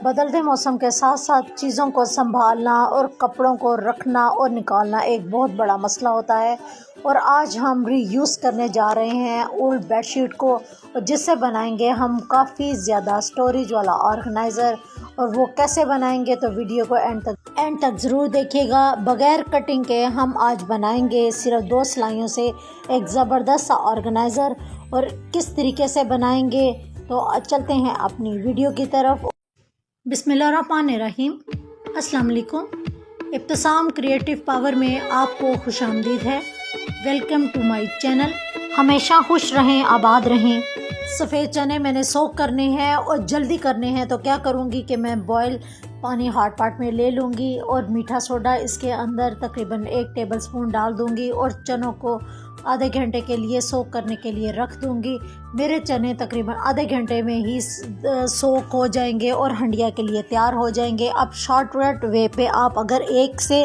बदलते मौसम के साथ साथ चीज़ों को संभालना और कपड़ों को रखना और निकालना एक बहुत बड़ा मसला होता है। और आज हम रीयूज़ करने जा रहे हैं ओल्ड बेडशीट को, जिससे बनाएंगे हम काफ़ी ज़्यादा स्टोरेज वाला ऑर्गेनाइज़र। और वो कैसे बनाएंगे तो वीडियो को एंड तक ज़रूर देखिएगा। बग़ैर कटिंग के हम आज बनाएंगे सिर्फ 2 सिलाइयों से एक ज़बरदस्त सा ऑर्गेनाइज़र। और किस तरीके से बनाएंगे तो चलते हैं अपनी वीडियो की तरफ। बिस्मिल्लाहिर्रहमानिर्रहीम। अस्सलाम वालेकुम। इब्तिसाम क्रिएटिव पावर में आपको खुशामदीद है। Welcome to my channel. हमेशा खुश रहें, आबाद रहें। सफ़ेद चने मैंने सोक करने हैं और जल्दी करने हैं, तो क्या करूँगी कि मैं बॉयल पानी हॉट पॉट में ले लूँगी और मीठा सोडा इसके अंदर तकरीबन 1 टेबलस्पून डाल दूँगी और चनों को आधे घंटे के लिए सोक करने के लिए रख दूँगी। मेरे चने तकरीबन आधे घंटे में ही सोक हो जाएंगे और हंडिया के लिए तैयार हो जाएंगे। अब शॉर्टकट वे पे आप अगर एक से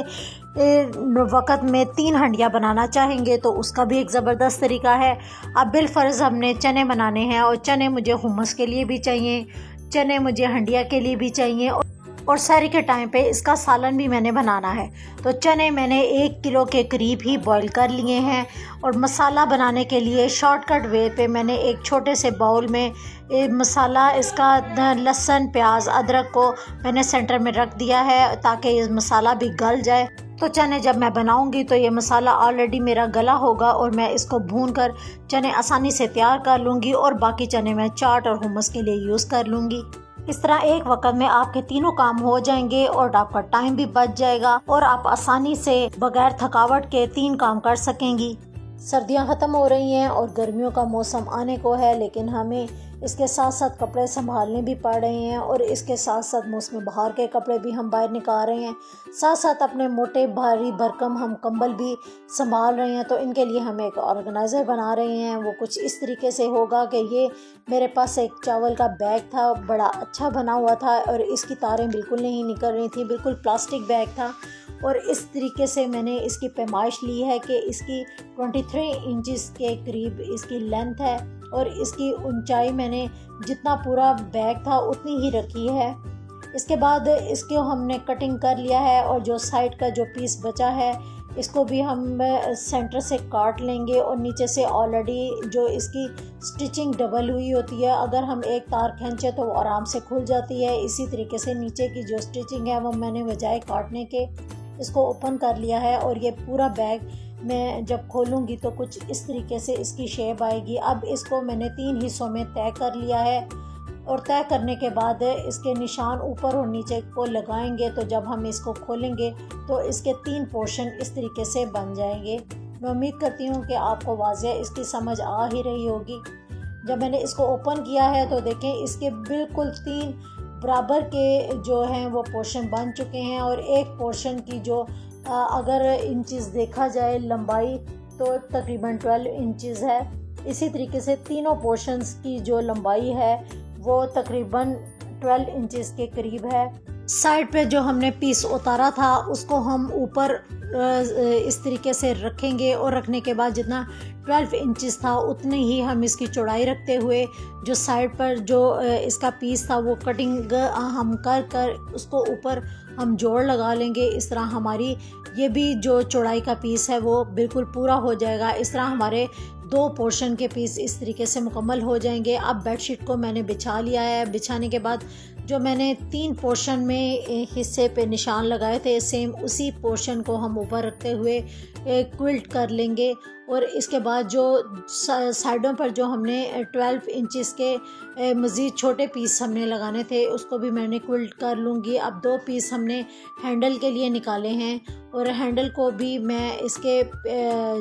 वक़्त में 3 हंडिया बनाना चाहेंगे तो उसका भी एक ज़बरदस्त तरीका है। अब बिलफ़र्ज़ हमने चने बनाने हैं और चने मुझे हुम्मस के लिए भी चाहिए, चने मुझे हंडिया के लिए भी चाहिए और सहरी के टाइम पे इसका सालन भी मैंने बनाना है। तो चने मैंने 1 किलो के करीब ही बॉईल कर लिए हैं। और मसाला बनाने के लिए शॉर्टकट वे पे मैंने एक छोटे से बाउल में मसाला इसका लहसुन, प्याज, अदरक को मैंने सेंटर में रख दिया है ताकि ये मसाला भी गल जाए। तो चने जब मैं बनाऊंगी तो ये मसाला ऑलरेडी मेरा गला होगा और मैं इसको भूनकर चने आसानी से तैयार कर लूँगी और बाकी चने मैं चाट और हुम्मस के लिए यूज़ कर लूँगी। इस तरह एक वक्त में आपके तीनों काम हो जाएंगे और आपका टाइम भी बच जाएगा और आप आसानी से बगैर थकावट के 3 काम कर सकेंगी। सर्दियां ख़त्म हो रही हैं और गर्मियों का मौसम आने को है, लेकिन हमें इसके साथ साथ कपड़े संभालने भी पड़ रहे हैं और इसके साथ साथ मौसम बहार के कपड़े भी हम बाहर निकाल रहे हैं। साथ साथ अपने मोटे भारी भरकम हम कंबल भी संभाल रहे हैं। तो इनके लिए हम एक ऑर्गेनाइज़र बना रहे हैं। वो कुछ इस तरीके से होगा कि ये मेरे पास एक चावल का बैग था, बड़ा अच्छा बना हुआ था और इसकी तारें बिल्कुल नहीं निकल रही थी, बिल्कुल प्लास्टिक बैग था। और इस तरीके से मैंने इसकी पैमाइश ली है कि इसकी 23 इंचेस के करीब इसकी लेंथ है और इसकी ऊंचाई मैंने जितना पूरा बैग था उतनी ही रखी है। इसके बाद इसको हमने कटिंग कर लिया है और जो साइड का जो पीस बचा है इसको भी हम सेंटर से काट लेंगे। और नीचे से ऑलरेडी जो इसकी स्टिचिंग डबल हुई होती है, अगर हम एक तार खींचे तो वो आराम से खुल जाती है। इसी तरीके से नीचे की जो स्टिचिंग है वो मैंने बजाय काटने के इसको ओपन कर लिया है। और ये पूरा बैग मैं जब खोलूँगी तो कुछ इस तरीके से इसकी शेप आएगी। अब इसको मैंने 3 हिस्सों में तय कर लिया है और तय करने के बाद इसके निशान ऊपर और नीचे को लगाएंगे। तो जब हम इसको खोलेंगे तो इसके 3 पोर्शन इस तरीके से बन जाएंगे। मैं उम्मीद करती हूँ कि आपको वाज़ेह इसकी समझ आ ही रही होगी। जब मैंने इसको ओपन किया है तो देखें इसके बिल्कुल 3 बराबर के जो हैं वो पोर्शन बन चुके हैं। और एक पोर्शन की जो अगर इंचेस देखा जाए लंबाई तो तकरीबन 12 इंचेस है। इसी तरीके से तीनों पोर्शंस की जो लंबाई है वो तकरीबन 12 इंचेस के करीब है। साइड पे जो हमने पीस उतारा था उसको हम ऊपर इस तरीके से रखेंगे और रखने के बाद जितना 12 इंचेस था उतनी ही हम इसकी चौड़ाई रखते हुए जो साइड पर जो इसका पीस था वो कटिंग हम कर उसको ऊपर हम जोड़ लगा लेंगे। इस तरह हमारी ये भी जो चौड़ाई का पीस है वो बिल्कुल पूरा हो जाएगा। इस तरह हमारे 2 पोर्शन के पीस इस तरीके से मुकम्मल हो जाएंगे। अब बेडशीट को मैंने बिछा लिया है। बिछाने के बाद जो मैंने 3 पोर्शन में हिस्से पे निशान लगाए थे सेम उसी पोर्शन को हम ऊपर रखते हुए क्विल्ट कर लेंगे। और इसके बाद जो साइडों पर जो हमने 12 इंचेस के मज़ीद छोटे पीस हमने लगाने थे उसको भी मैंने क्विल्ट कर लूँगी। अब 2 पीस हमने हैंडल के लिए निकाले हैं और हैंडल को भी मैं इसके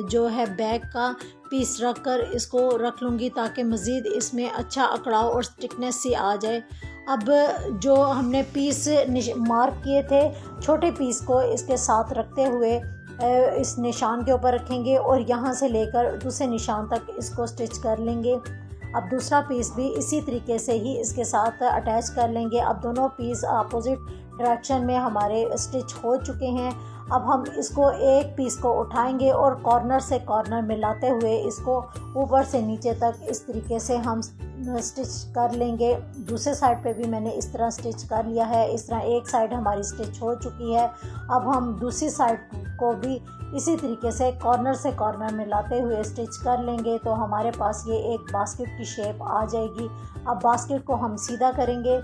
जो है बैग का पीस रख कर इसको रख लूँगी ताकि मज़ीद इसमें अच्छा अकड़ाव और स्टिकनेस सी आ जाए। अब जो हमने पीस मार्क किए थे छोटे पीस को इसके साथ रखते हुए इस निशान के ऊपर रखेंगे और यहाँ से लेकर दूसरे निशान तक इसको स्टिच कर लेंगे। अब दूसरा पीस भी इसी तरीके से ही इसके साथ अटैच कर लेंगे। अब दोनों पीस अपोजिट डायरेक्शन में हमारे स्टिच हो चुके हैं। अब हम इसको एक पीस को उठाएंगे और कॉर्नर से कॉर्नर मिलाते हुए इसको ऊपर से नीचे तक इस तरीके से हम स्टिच कर लेंगे। दूसरे साइड पे भी मैंने इस तरह स्टिच कर लिया है। इस तरह एक साइड हमारी स्टिच हो चुकी है। अब हम दूसरी साइड को भी इसी तरीके से कॉर्नर से कॉर्नर मिलाते हुए स्टिच कर लेंगे तो हमारे पास ये एक बास्केट की शेप आ जाएगी। अब बास्केट को हम सीधा करेंगे।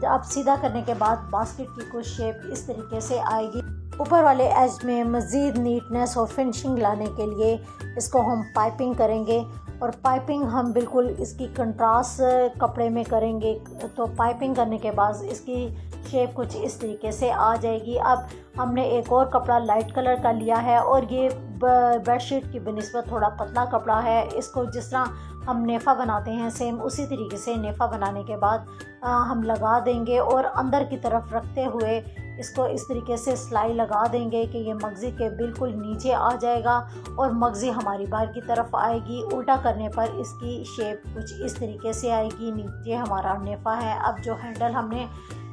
अब सीधा करने के बाद बास्केट की कुछ शेप इस तरीके से आएगी। ऊपर वाले एज में मज़ीद नीटनेस और फिनिशिंग लाने के लिए इसको हम पाइपिंग करेंगे और पाइपिंग हम बिल्कुल इसकी कंट्रास्ट कपड़े में करेंगे। तो पाइपिंग करने के बाद इसकी शेप कुछ इस तरीके से आ जाएगी। अब हमने एक और कपड़ा लाइट कलर का लिया है और ये बेडशीट की बनिस्बत थोड़ा पतला कपड़ा है। इसको जिस तरह हम नेफ़ा बनाते हैं सेम उसी तरीके से नेफ़ा बनाने के बाद हम लगा देंगे और अंदर की तरफ रखते हुए इसको इस तरीके से सिलाई लगा देंगे कि ये मगज़ी के बिल्कुल नीचे आ जाएगा और मगज़ी हमारी बाहर की तरफ आएगी। उल्टा करने पर इसकी शेप कुछ इस तरीके से आएगी। नीचे हमारा नेफ़ा है। अब जो हैंडल हमने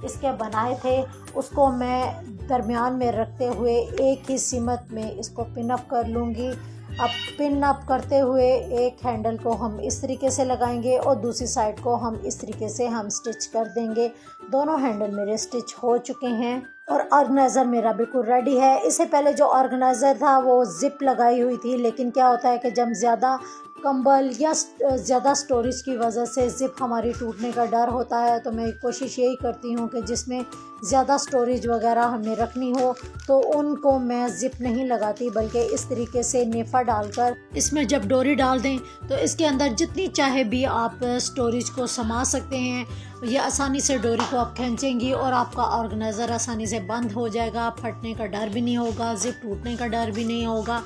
इसके बनाए थे उसको मैं दरमियान में रखते हुए एक ही सिमत में इसको पिन अप कर लूँगी। अब पिन अप करते हुए एक हैंडल को हम इस तरीके से लगाएंगे और दूसरी साइड को हम इस तरीके से हम स्टिच कर देंगे। दोनों हैंडल मेरे स्टिच हो चुके हैं और ऑर्गेनाइज़र मेरा बिल्कुल रेडी है। इससे पहले जो ऑर्गेनाइज़र था वो ज़िप लगाई हुई थी, लेकिन क्या होता है कि जब ज़्यादा कंबल या ज़्यादा स्टोरेज की वजह से ज़िप हमारी टूटने का डर होता है तो मैं कोशिश यही करती हूँ कि जिसमें ज़्यादा स्टोरेज वगैरह हमें रखनी हो तो उनको मैं ज़िप नहीं लगाती, बल्कि इस तरीके से नेफ़ा डालकर इसमें जब डोरी डाल दें तो इसके अंदर जितनी चाहे भी आप स्टोरेज को समा सकते हैं। ये आसानी से डोरी को आप खींचेंगी और आपका ऑर्गेनाइज़र आसानी से बंद हो जाएगा। फटने का डर भी नहीं होगा, ज़िप टूटने का डर भी नहीं होगा।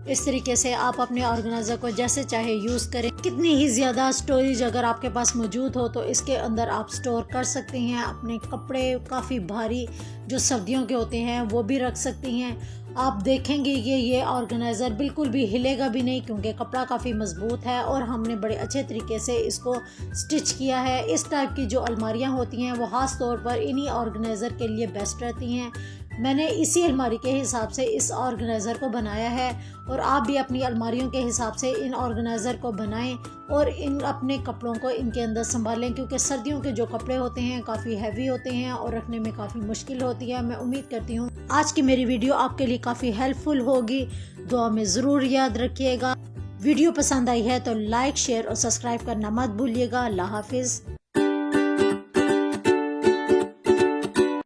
इस तरीके से आप अपने ऑर्गेनाइज़र को जैसे चाहे यूज़ करें। कितनी ही ज़्यादा स्टोरेज अगर आपके पास मौजूद हो तो इसके अंदर आप स्टोर कर सकते हैं। अपने कपड़े काफ़ी भारी जो सर्दियों के होते हैं वो भी रख सकती हैं। आप देखेंगे कि ये ऑर्गेनाइज़र बिल्कुल भी हिलेगा भी नहीं क्योंकि कपड़ा काफ़ी मज़बूत है और हमने बड़े अच्छे तरीके से इसको स्टिच किया है। इस टाइप की जो अलमारियाँ होती हैं वो ख़ास तौर पर इन्हीं ऑर्गेनाइज़र के लिए बेस्ट रहती हैं। मैंने इसी अलमारी के हिसाब से इस ऑर्गेनाइज़र को बनाया है और आप भी अपनी अलमारियों के हिसाब से इन ऑर्गेनाइज़र को बनाएं और इन अपने कपड़ों को इनके अंदर संभालें क्योंकि सर्दियों के जो कपड़े होते हैं काफ़ी हैवी होते हैं और रखने में काफ़ी मुश्किल होती है। मैं उम्मीद करती हूँ आज की मेरी वीडियो आपके लिए काफ़ी हेल्पफुल होगी। दुआ में ज़रूर याद रखिएगा। वीडियो पसंद आई है तो लाइक, शेयर और सब्सक्राइब करना मत भूलिएगा। अल्लाह हाफिज़।